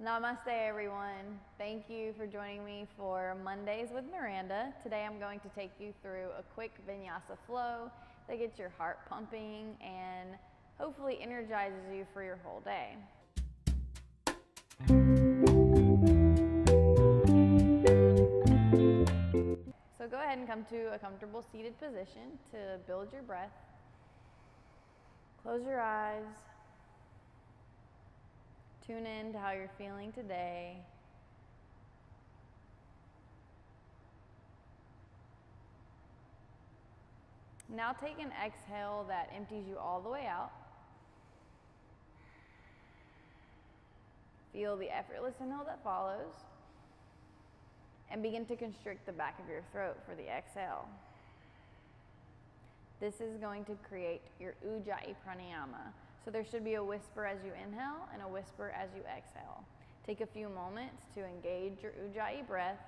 Namaste, everyone. Thank you for joining me for Mondays with Miranda. Today I'm going to take you through a quick vinyasa flow that gets your heart pumping and hopefully energizes you for your whole day. So go ahead and come to a comfortable seated position to build your breath. Close your eyes. Tune in to how you're feeling today. Now take an exhale that empties you all the way out. Feel the effortless inhale that follows. And begin to constrict the back of your throat for the exhale. This is going to create your ujjayi pranayama. So there should be a whisper as you inhale and a whisper as you exhale. Take a few moments to engage your ujjayi breath,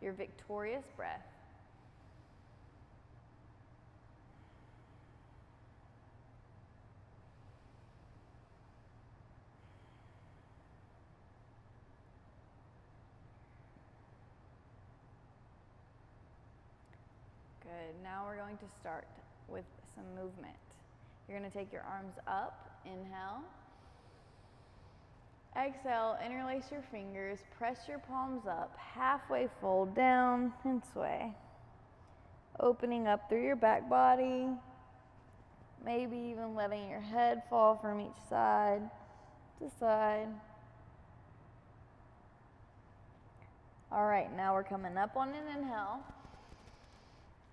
your victorious breath. Good. Now we're going to start with some movement. You're going to take your arms up, inhale. Exhale, interlace your fingers, press your palms up, halfway fold down and sway. Opening up through your back body, maybe even letting your head fall from each side to side. All right, now we're coming up on an inhale.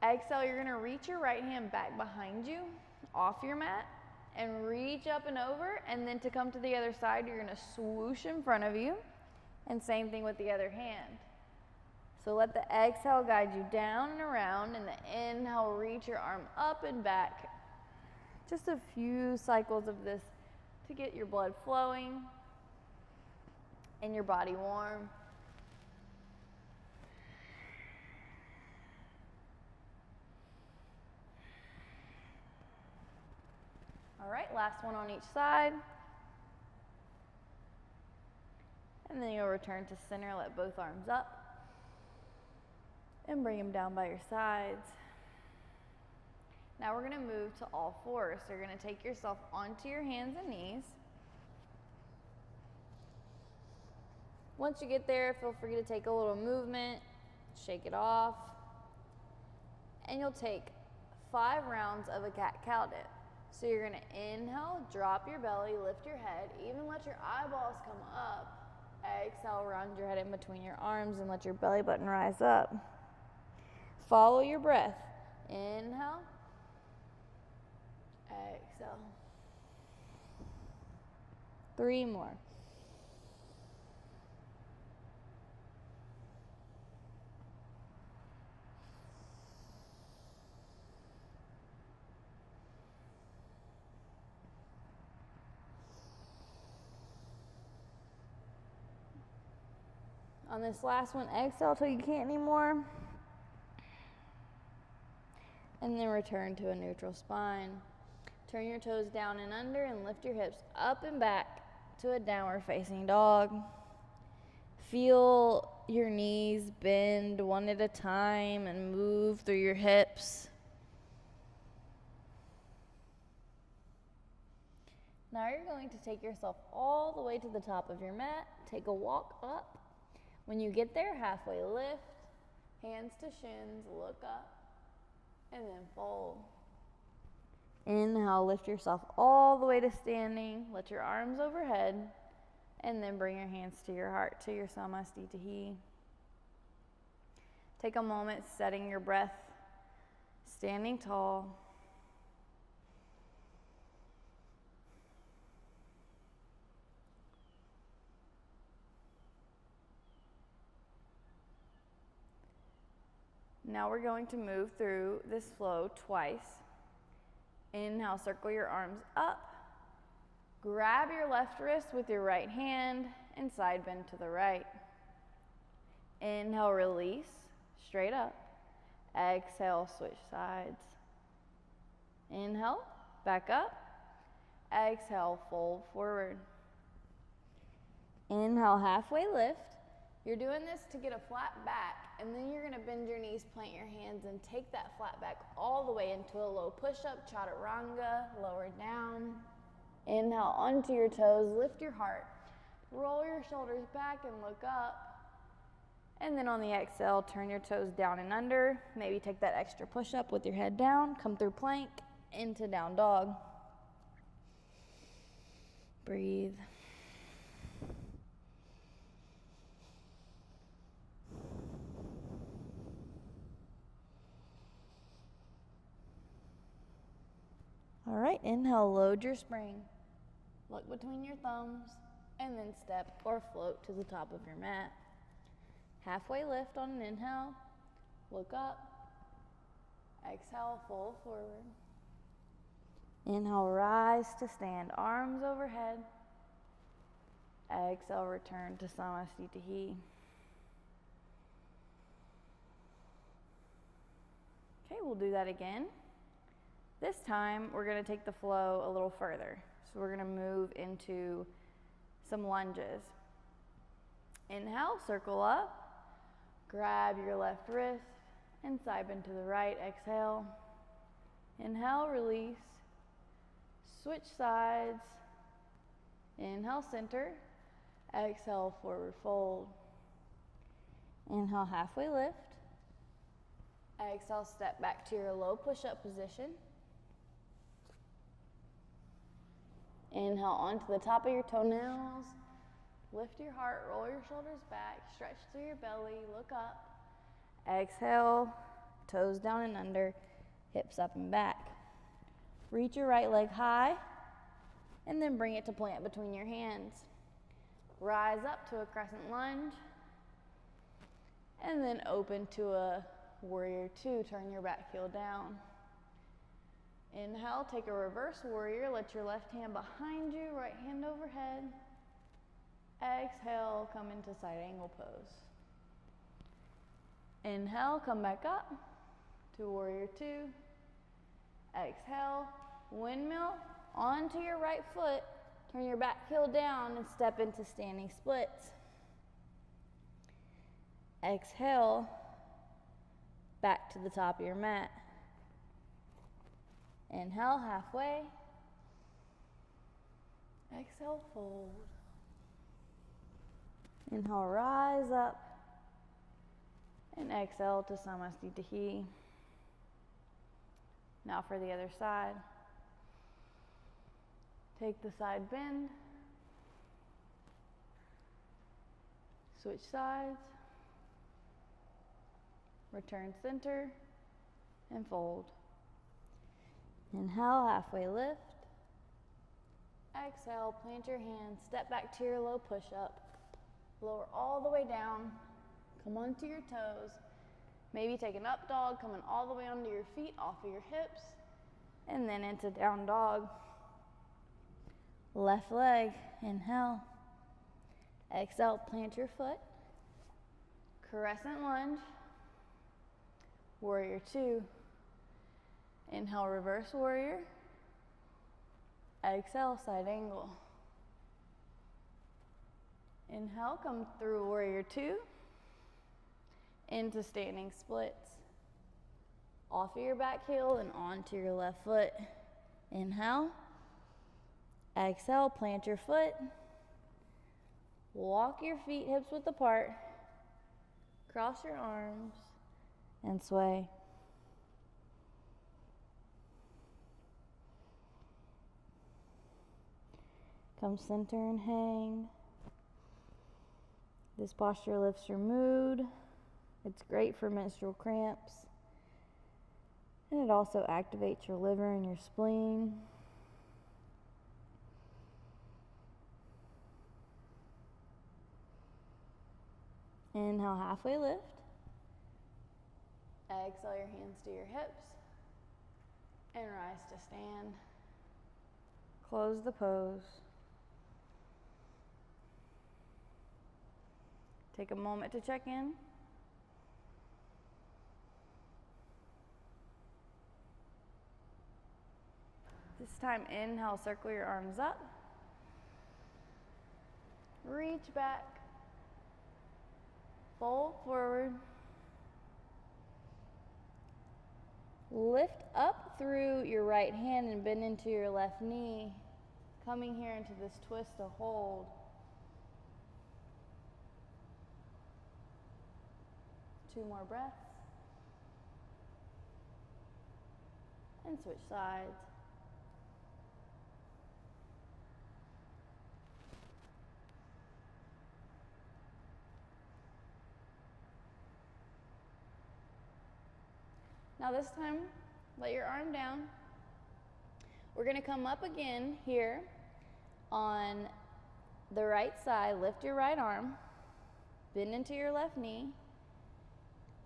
Exhale, you're going to reach your right hand back behind you, off your mat, and reach up and over, and then to come to the other side, you're going to swoosh in front of you, and same thing with the other hand. So let the exhale guide you down and around, and the inhale, reach your arm up and back. Just a few cycles of this to get your blood flowing and your body warm. All right, last one on each side. And then you'll return to center, let both arms up. And bring them down by your sides. Now we're gonna move to all fours. So you're gonna take yourself onto your hands and knees. Once you get there, feel free to take a little movement, shake it off. And you'll take 5 rounds of a cat-cow dip. So you're going to inhale, drop your belly, lift your head, even let your eyeballs come up. Exhale, round your head in between your arms and let your belly button rise up. Follow your breath. Inhale. Exhale. 3 more. On this last one, exhale till you can't anymore. And then return to a neutral spine. Turn your toes down and under and lift your hips up and back to a downward facing dog. Feel your knees bend one at a time and move through your hips. Now you're going to take yourself all the way to the top of your mat. Take a walk up. When you get there, halfway lift, hands to shins, look up, and then fold. Inhale, lift yourself all the way to standing. Let your arms overhead, and then bring your hands to your heart, to your samastitihi. Take a moment setting your breath, standing tall. Now we're going to move through this flow twice. Inhale, circle your arms up. Grab your left wrist with your right hand and side bend to the right. Inhale, release, straight up. Exhale, switch sides. Inhale, back up. Exhale, fold forward. Inhale, halfway lift. You're doing this to get a flat back, and then you're gonna bend your knees, plant your hands, and take that flat back all the way into a low push-up, chaturanga, lower down. Inhale, onto your toes, lift your heart. Roll your shoulders back and look up. And then on the exhale, turn your toes down and under. Maybe take that extra push-up with your head down, come through plank, into down dog. Breathe. All right, inhale, load your spring. Look between your thumbs, and then step or float to the top of your mat. Halfway lift on an inhale, look up. Exhale, fold forward. Inhale, rise to stand, arms overhead. Exhale, return to Samasthiti. Okay, we'll do that again. This time, we're gonna take the flow a little further. So we're gonna move into some lunges. Inhale, circle up. Grab your left wrist and side bend to the right. Exhale. Inhale, release. Switch sides. Inhale, center. Exhale, forward fold. Inhale, halfway lift. Exhale, step back to your low push-up position. Inhale, onto the top of your toenails. Lift your heart, roll your shoulders back, stretch through your belly, look up. Exhale, toes down and under, hips up and back. Reach your right leg high, and then bring it to plant between your hands. Rise up to a crescent lunge, and then open to a warrior two. Turn your back heel down. Inhale, take a reverse warrior. Let your left hand behind you, right hand overhead. Exhale, come into side angle pose. Inhale, come back up to warrior two. Exhale, windmill onto your right foot. Turn your back heel down and step into standing splits. Exhale, back to the top of your mat. Inhale, halfway. Exhale, fold. Inhale, rise up. And exhale to Samasthiti. Now for the other side. Take the side bend. Switch sides. Return center and fold. Inhale, halfway lift. Exhale, plant your hands, step back to your low push-up. Lower all the way down, come onto your toes. Maybe take an up dog, coming all the way onto your feet, off of your hips, and then into down dog. Left leg, inhale. Exhale, plant your foot. Crescent lunge. Warrior two. Inhale, reverse warrior. Exhale, side angle. Inhale, come through warrior two. Into standing splits. Off of your back heel and onto your left foot. Inhale. Exhale, plant your foot. Walk your feet hips width apart. Cross your arms and sway. Come center and hang. This posture lifts your mood. It's great for menstrual cramps. And it also activates your liver and your spleen. Inhale, halfway lift. Exhale your hands to your hips. And rise to stand. Close the pose. Take a moment to check in. This time, inhale, circle your arms up. reach back, fold forward, lift up through your right hand and bend into your left knee, coming here into this twist to hold. Two more breaths. And switch sides. Now this time, let your arm down. We're going to come up again here on the right side. Lift your right arm, bend into your left knee,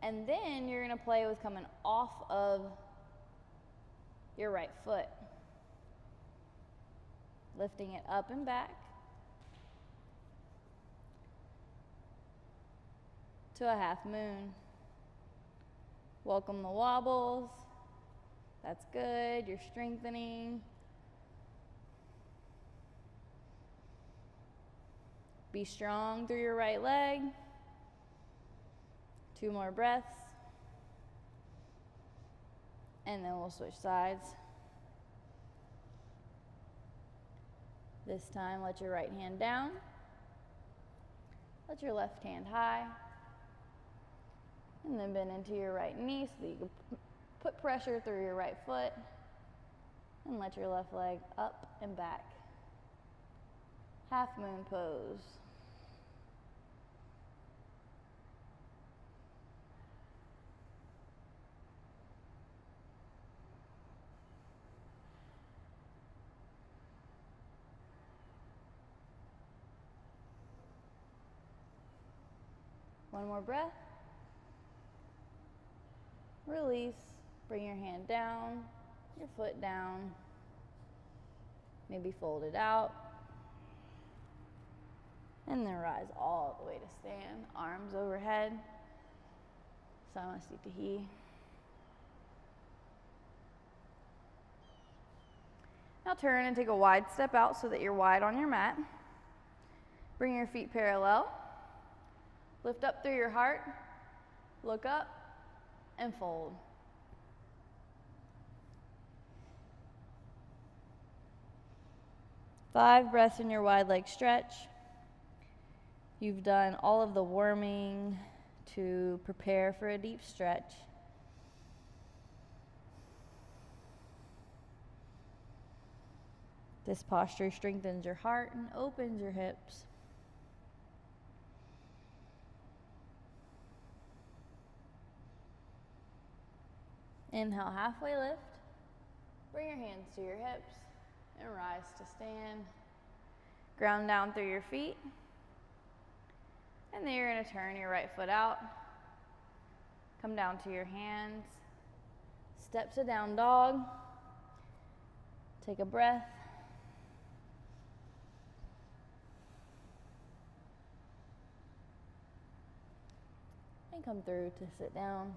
and then you're going to play with coming off of your right foot. Lifting it up and back to a half moon. Welcome the wobbles. That's good. You're strengthening. Be strong through your right leg. Two more breaths. And then we'll switch sides. This time, let your right hand down. Let your left hand high. And then bend into your right knee so that you can put pressure through your right foot. And let your left leg up and back. Half moon pose. One more breath. Release. Bring your hand down, your foot down. Maybe fold it out. And then rise all the way to stand. Arms overhead. Samasthiti. Now turn and take a wide step out so that you're wide on your mat. Bring your feet parallel. Lift up through your heart. Look up and fold. Five breaths in your wide leg stretch. You've done all of the warming to prepare for a deep stretch. This posture strengthens your heart and opens your hips. Inhale, halfway lift. Bring your hands to your hips and rise to stand. Ground down through your feet. And then you're going to turn your right foot out. Come down to your hands. Step to down dog. Take a breath. And come through to sit down.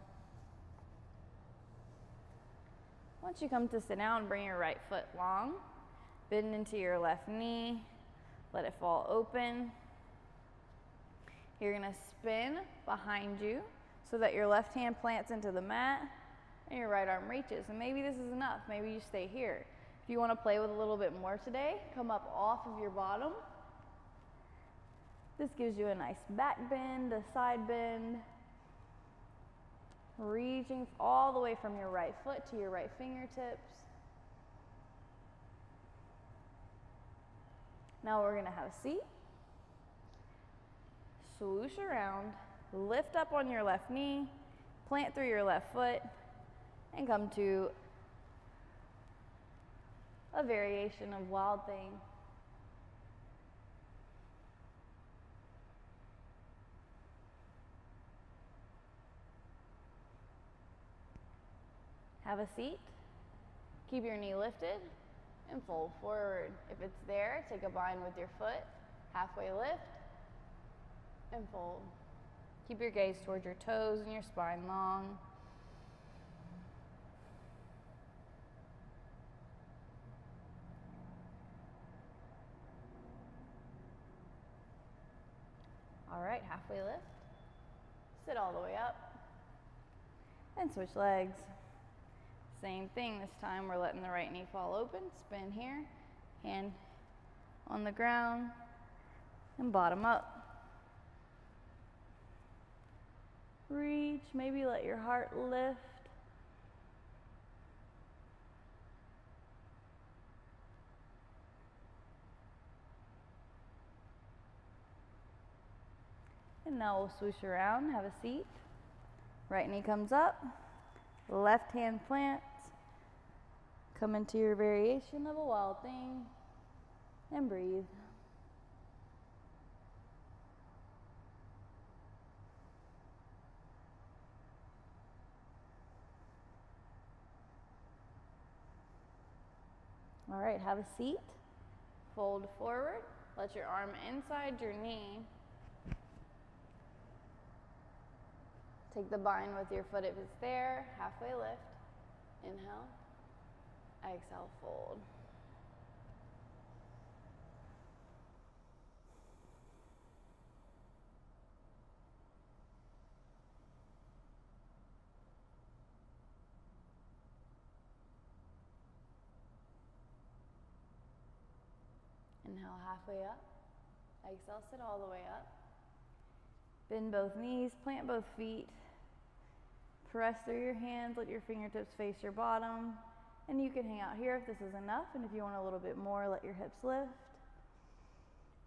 Once you come to sit down, bring your right foot long. Bend into your left knee. Let it fall open. You're going to spin behind you so that your left hand plants into the mat and your right arm reaches. And maybe this is enough. Maybe you stay here. If you want to play with a little bit more today, come up off of your bottom. This gives you a nice back bend, a side bend. Reaching all the way from your right foot to your right fingertips. Now we're going to have a seat. Swoosh around, lift up on your left knee, plant through your left foot, and come to a variation of wild thing. Have a seat, keep your knee lifted, and fold forward. If it's there, take a bind with your foot, halfway lift, and fold. Keep your gaze towards your toes and your spine long. All right, halfway lift. Sit all the way up. And switch legs. Same thing this time, we're letting the right knee fall open. Spin here, hand on the ground, and bottom up. Reach, maybe let your heart lift. And now we'll swoosh around, have a seat. Right knee comes up, left hand plants. Come into your variation of a wild thing and breathe. All right, have a seat. Fold forward. Let your arm inside your knee. Take the bind with your foot if it's there. Halfway lift. Inhale. Exhale, fold. Inhale, halfway up. Exhale, sit all the way up. Bend both knees, plant both feet. Press through your hands, let your fingertips face your bottom. And you can hang out here if this is enough. And if you want a little bit more, let your hips lift.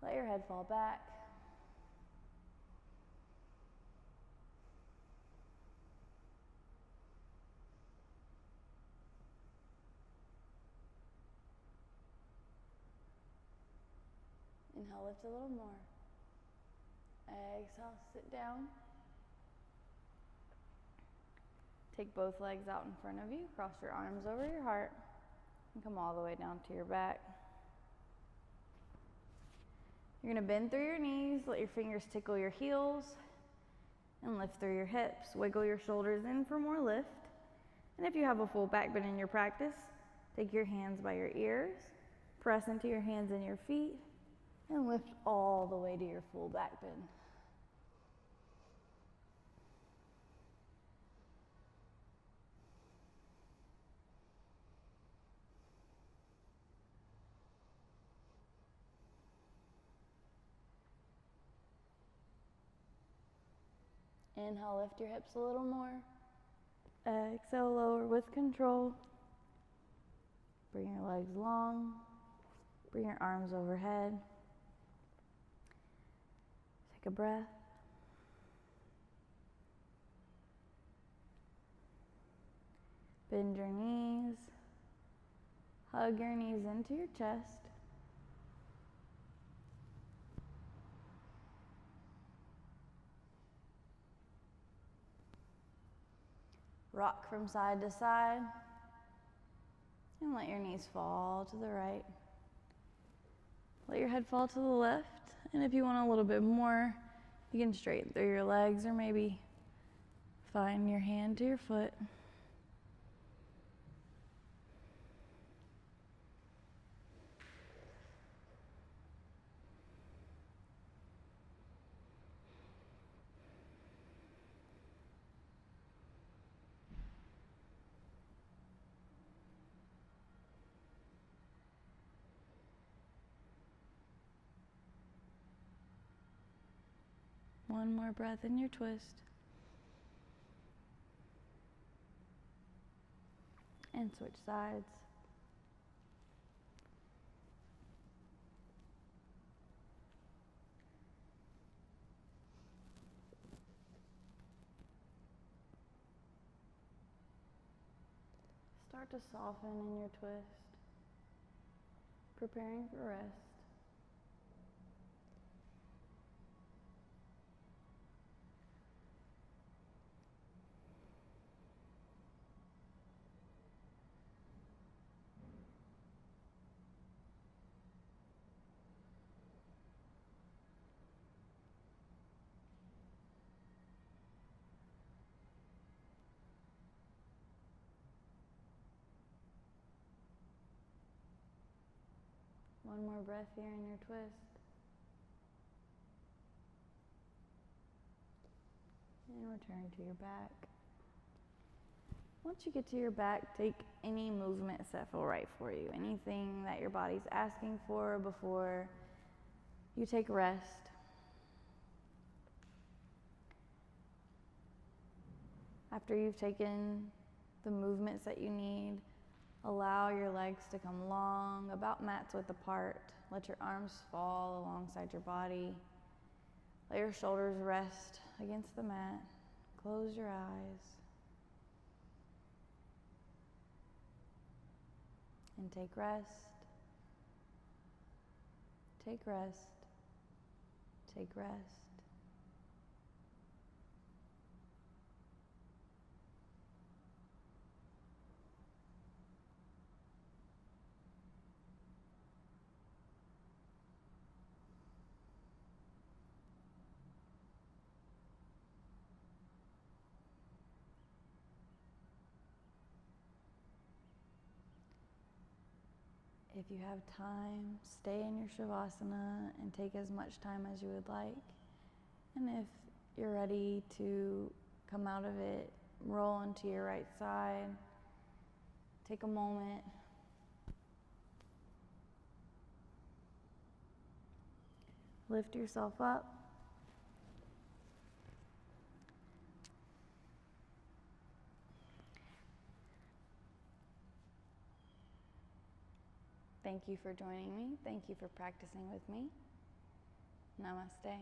Let your head fall back. Inhale, lift a little more. Exhale, sit down. Take both legs out in front of you. Cross your arms over your heart. And come all the way down to your back. You're going to bend through your knees. Let your fingers tickle your heels. And lift through your hips. Wiggle your shoulders in for more lift. And if you have a full back bend in your practice, take your hands by your ears. Press into your hands and your feet. And lift all the way to your full back bend. Inhale, lift your hips a little more. Exhale, lower with control. Bring your legs long. Bring your arms overhead. Take a breath. Bend your knees. Hug your knees into your chest. Rock from side to side. And let your knees fall to the right. Let your head fall to the left. And if you want a little bit more, you can straighten through your legs or maybe find your hand to your foot. One more breath in your twist. And switch sides. Start to soften in your twist, preparing for rest. One more breath here in your twist. return to your back. Once you get to your back, take any movements that feel right for you. Anything that your body's asking for before you take rest. After you've taken the movements that you need, allow your legs to come long, about mat's width apart. Let your arms fall alongside your body. Let your shoulders rest against the mat. Close your eyes. And take rest. Take rest. Take rest. If you have time, stay in your Shavasana and take as much time as you would like. And if you're ready to come out of it, roll into your right side. Take a moment. Lift yourself up. Thank you for joining me. Thank you for practicing with me. Namaste.